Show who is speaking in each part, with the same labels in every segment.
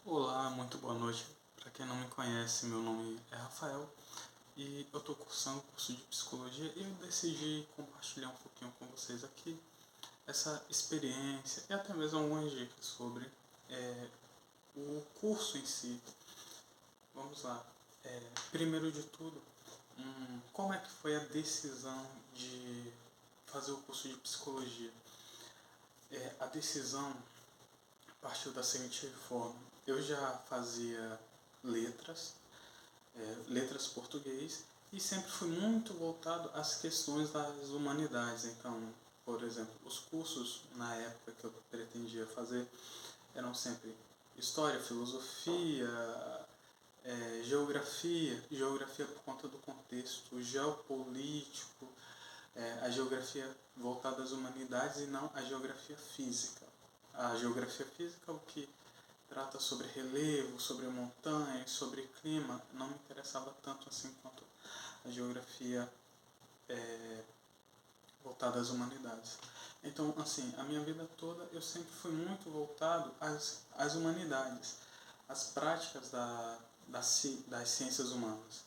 Speaker 1: Olá, muito boa noite. Para quem não me conhece, meu nome é Rafael e eu estou cursando o curso de psicologia e eu decidi compartilhar um pouquinho com vocês aqui essa experiência e até mesmo algumas dicas sobre o curso em si. Vamos lá. Primeiro de tudo, como é que foi a decisão de fazer o curso de psicologia? A decisão partiu da seguinte forma. Eu já fazia letras, letras português, e sempre fui muito voltado às questões das humanidades. Então, por exemplo, os cursos na época que eu pretendia fazer eram sempre história, filosofia, geografia por conta do contexto geopolítico, a geografia voltada às humanidades e não a geografia física. A geografia física é o que trata sobre relevo, sobre montanhas, sobre clima, não me interessava tanto assim quanto a geografia voltada às humanidades. Então, assim, a minha vida toda eu sempre fui muito voltado às humanidades, às práticas das ciências humanas.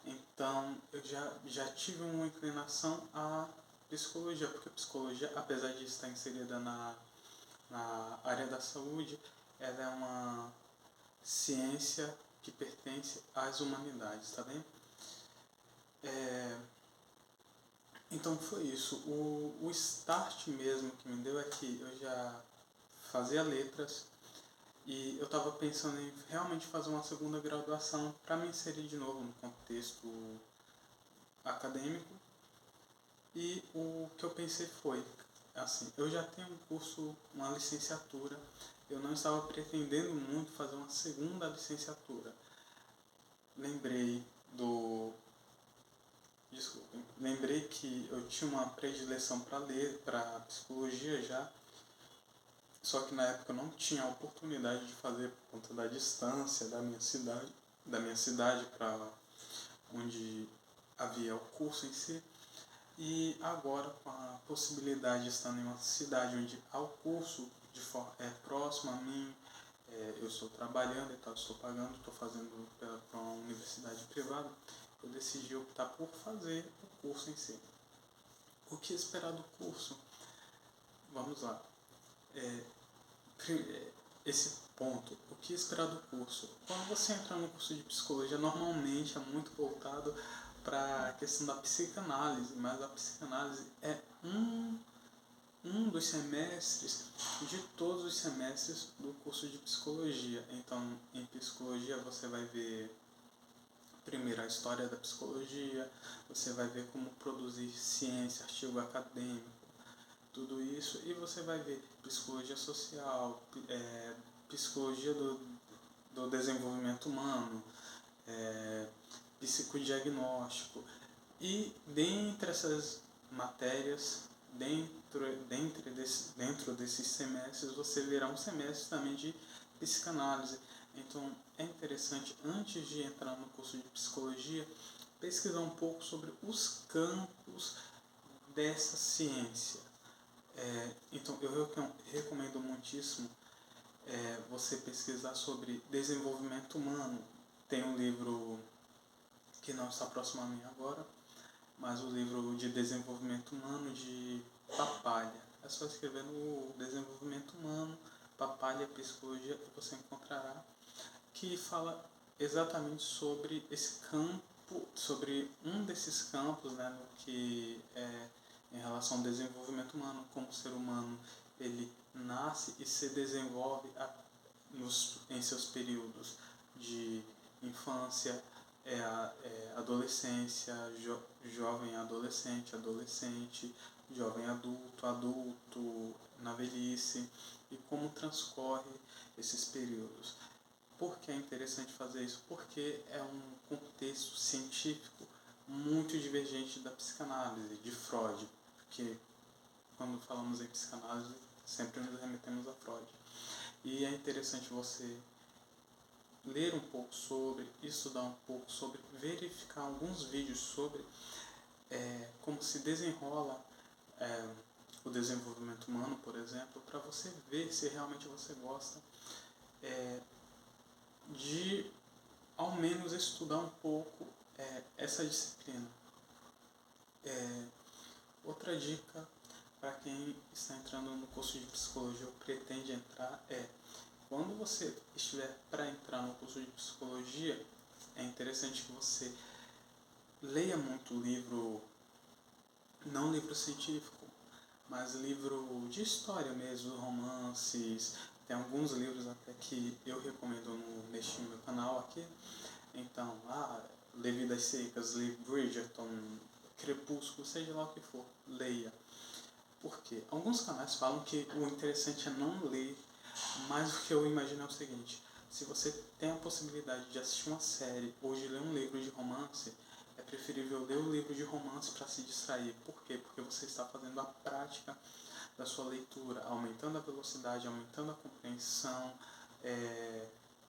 Speaker 1: Então, eu já tive uma inclinação à psicologia, porque a psicologia, apesar de estar inserida na área da saúde, ela é uma ciência que pertence às humanidades, tá bem? Então foi isso. O start mesmo que me deu é que eu já fazia letras e eu estava pensando em realmente fazer uma segunda graduação para me inserir de novo no contexto acadêmico. E o que eu pensei foi, assim, eu já tenho um curso, uma licenciatura, eu não estava pretendendo muito fazer uma segunda licenciatura. Lembrei do Desculpem. Lembrei que eu tinha uma predileção para ler, para psicologia já, só que na época eu não tinha a oportunidade de fazer por conta da distância da minha cidade para onde havia o curso em si. E agora, com a possibilidade de estar em uma cidade onde há o curso próximo a mim, eu estou trabalhando e tal, estou pagando, estou fazendo para uma universidade privada, eu decidi optar por fazer o curso em si. O que esperar do curso? Vamos lá. Esse ponto, o que esperar do curso? Quando você entra no curso de psicologia, normalmente é muito voltado para a questão da psicanálise, mas a psicanálise é um dos semestres de todos os semestres do curso de psicologia. Então, em psicologia você vai ver primeiro a história da psicologia, você vai ver como produzir ciência, artigo acadêmico, tudo isso, e você vai ver psicologia social, psicologia do desenvolvimento humano, psicodiagnóstico. E dentre essas matérias, dentro desses semestres, você verá um semestre também de psicanálise. Então é interessante, antes de entrar no curso de psicologia, pesquisar um pouco sobre os campos dessa ciência. Então eu recomendo muitíssimo você pesquisar sobre desenvolvimento humano. Tem um livro que não está próximo a mim agora, mas o livro de desenvolvimento humano de Papalha. É só escrever no desenvolvimento humano, Papalha Psicologia, que você encontrará, que fala exatamente sobre esse campo, sobre um desses campos, né, no que é em relação ao desenvolvimento humano, como o ser humano ele nasce e se desenvolve em seus períodos de infância, adolescência, jovem adolescente, adolescente, jovem adulto, adulto na velhice, e como transcorre esses períodos. Por que é interessante fazer isso? Porque é um contexto científico muito divergente da psicanálise, de Freud, porque quando falamos em psicanálise sempre nos remetemos a Freud. E é interessante você ler um pouco sobre, estudar um pouco sobre, verificar alguns vídeos sobre como se desenrola o desenvolvimento humano, por exemplo, para você ver se realmente você gosta de ao menos estudar um pouco essa disciplina. Outra dica para quem está entrando no curso de psicologia ou pretende entrar quando você estiver para entrar no curso de psicologia, é interessante que você leia muito livro, não livro científico, mas livro de história mesmo, romances. Tem alguns livros até que eu recomendo neste meu canal aqui. Então, Levi das Secas, Levi Bridgerton, Crepúsculo, seja lá o que for, leia. Porque alguns canais falam que o interessante é não ler, mas o que eu imagino é o seguinte: se você tem a possibilidade de assistir uma série ou de ler um livro de romance, é preferível ler o livro de romance para se distrair. Por quê? Porque você está fazendo a prática da sua leitura, aumentando a velocidade, aumentando a compreensão,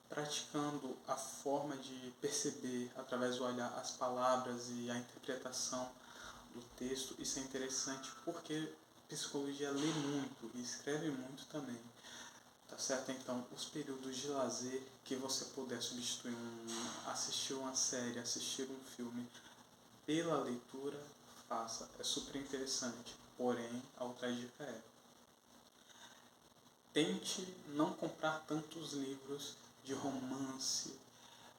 Speaker 1: praticando a forma de perceber através do olhar as palavras e a interpretação do texto. Isso é interessante porque psicologia lê muito e escreve muito também. Tá certo? Então, os períodos de lazer que você puder substituir assistir uma série, assistir um filme pela leitura, faça. É super interessante. Porém, a outra dica tente não comprar tantos livros de romance.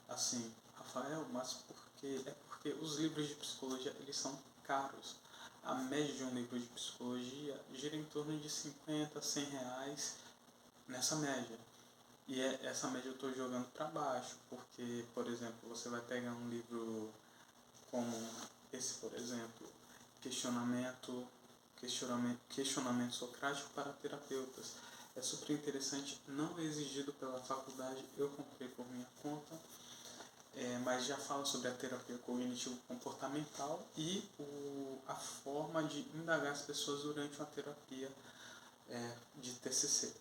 Speaker 1: Assim, Rafael, mas por quê? É porque os livros de psicologia, eles são caros. A média de um livro de psicologia gira em torno de 50, 100 reais nessa média. E essa média eu estou jogando para baixo, porque, por exemplo, você vai pegar um livro como esse, por exemplo, Questionamento Socrático para Terapeutas. É super interessante, não é exigido pela faculdade, eu comprei por minha conta, mas já fala sobre a terapia cognitivo-comportamental e a forma de indagar as pessoas durante uma terapia de TCC.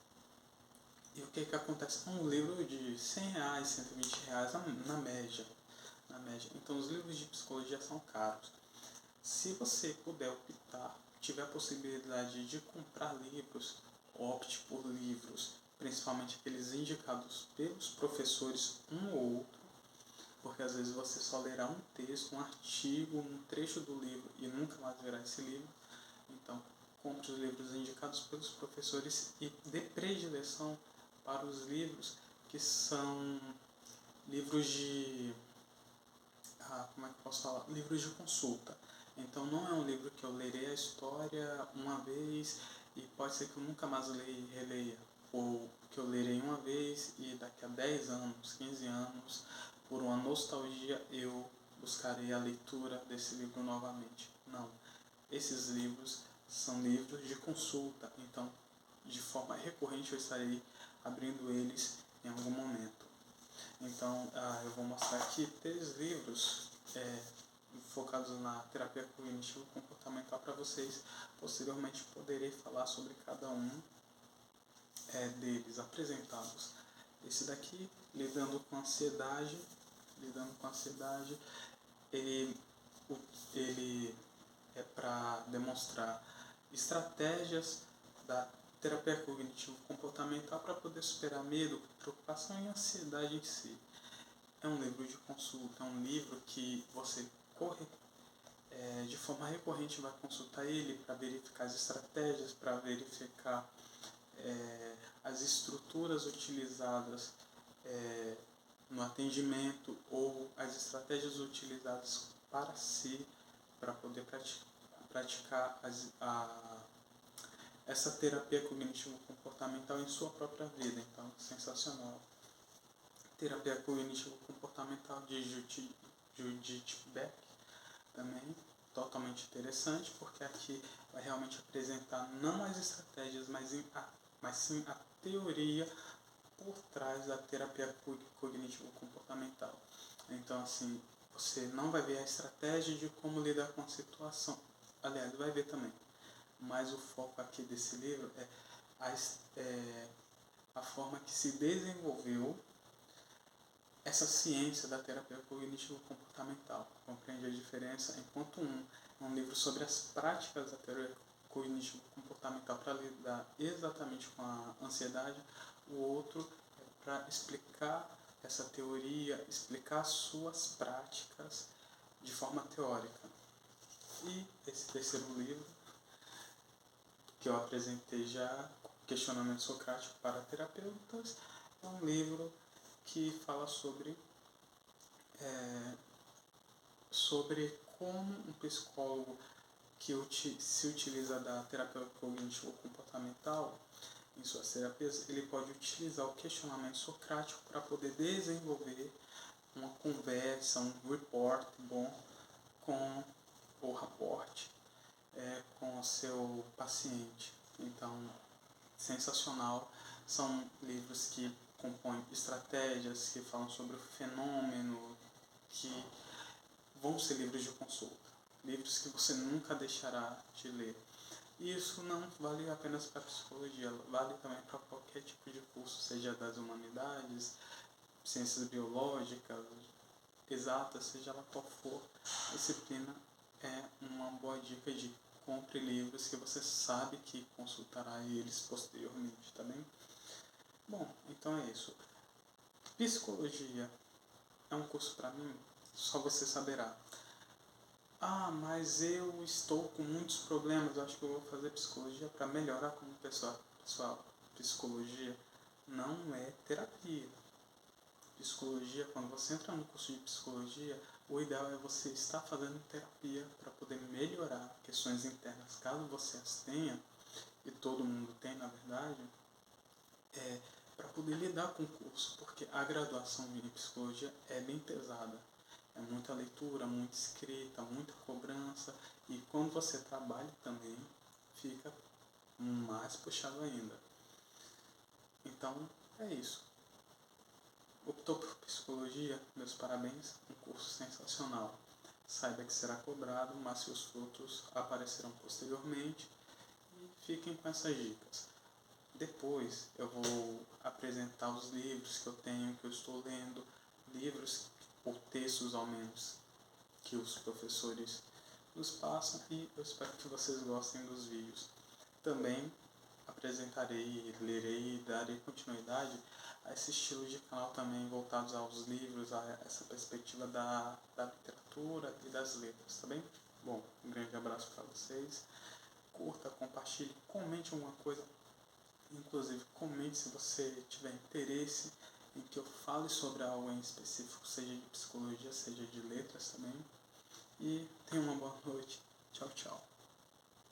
Speaker 1: E o que acontece? Um livro de 100 reais, 120 reais na média. Então os livros de psicologia são caros. Se você puder optar, tiver a possibilidade de comprar livros, opte por livros, principalmente aqueles indicados pelos professores, um ou outro, porque às vezes você só lerá um texto, um artigo, um trecho do livro e nunca mais verá esse livro. Então, compre os livros indicados pelos professores e dê predileção para os livros que são livros de... como é que eu posso falar? Livros de consulta. Então não é um livro que eu lerei a história uma vez e pode ser que eu nunca mais leia e releia. Ou que eu lerei uma vez e daqui a 10 anos, 15 anos, por uma nostalgia, eu buscarei a leitura desse livro novamente. Não. Esses livros são livros de consulta. Então, de forma recorrente, eu estarei abrindo eles em algum momento. Então, eu vou mostrar aqui 3 livros focados na terapia cognitivo-comportamental para vocês. Posteriormente, poderei falar sobre cada um deles, apresentados. Esse daqui, Lidando com Ansiedade, ele é para demonstrar estratégias da terapia cognitivo-comportamental para poder superar medo, preocupação e ansiedade em si. É um livro de consulta, é um livro que você de forma recorrente vai consultar ele para verificar as estratégias, para verificar as estruturas utilizadas no atendimento ou as estratégias utilizadas para si, para poder praticar essa terapia cognitivo-comportamental em sua própria vida. Então, sensacional. Terapia cognitivo-comportamental de Judith Beck, também totalmente interessante, porque aqui vai realmente apresentar não as estratégias, mas sim a teoria por trás da terapia cognitivo-comportamental. Então, assim, você não vai ver a estratégia de como lidar com a situação. Aliás, vai ver também. Mas o foco aqui desse livro é a forma que se desenvolveu essa ciência da terapia cognitivo-comportamental. Compreende a diferença? Enquanto é um livro sobre as práticas da terapia cognitivo-comportamental para lidar exatamente com a ansiedade, o outro é para explicar essa teoria, explicar suas práticas de forma teórica. E esse terceiro livro, que eu apresentei já, Questionamento Socrático para Terapeutas, é um livro que fala sobre como um psicólogo que se utiliza da terapia cognitivo-comportamental em suas terapias, ele pode utilizar o questionamento socrático para poder desenvolver uma conversa, um report bom com o raporte com o seu paciente. Então, sensacional. São livros que compõem estratégias, que falam sobre o fenômeno, que vão ser livros de consulta. Livros que você nunca deixará de ler. E isso não vale apenas para a psicologia, vale também para qualquer tipo de curso, seja das humanidades, ciências biológicas, exatas, seja lá qual for a disciplina, é uma boa dica de compre livros que você sabe que consultará eles posteriormente, tá bem? Bom, então é isso. Psicologia é um curso para mim? Só você saberá. Ah, mas eu estou com muitos problemas, eu acho que eu vou fazer psicologia para melhorar como pessoa. Pessoal, psicologia não é terapia. Psicologia, quando você entra no curso de psicologia, o ideal é você estar fazendo terapia para poder melhorar questões internas. Caso você as tenha, e todo mundo tem na verdade, para poder lidar com o curso, porque a graduação em psicologia é bem pesada. É muita leitura, muita escrita, muita cobrança, e quando você trabalha também, fica mais puxado ainda. Então, é isso. Optou por psicologia? Meus parabéns, um curso sensacional. Saiba que será cobrado, mas seus frutos aparecerão posteriormente, e fiquem com essas dicas. Depois eu vou apresentar os livros que eu tenho, que eu estou lendo, livros ou textos ao menos que os professores nos passam, e eu espero que vocês gostem dos vídeos. Também apresentarei, lerei e darei continuidade a esse estilo de canal também voltados aos livros, a essa perspectiva da literatura e das letras, tá bem? Bom, um grande abraço para vocês. Curta, compartilhe, comente alguma coisa. Inclusive, comente se você tiver interesse em que eu fale sobre algo em específico, seja de psicologia, seja de letras também. E tenha uma boa noite. Tchau, tchau.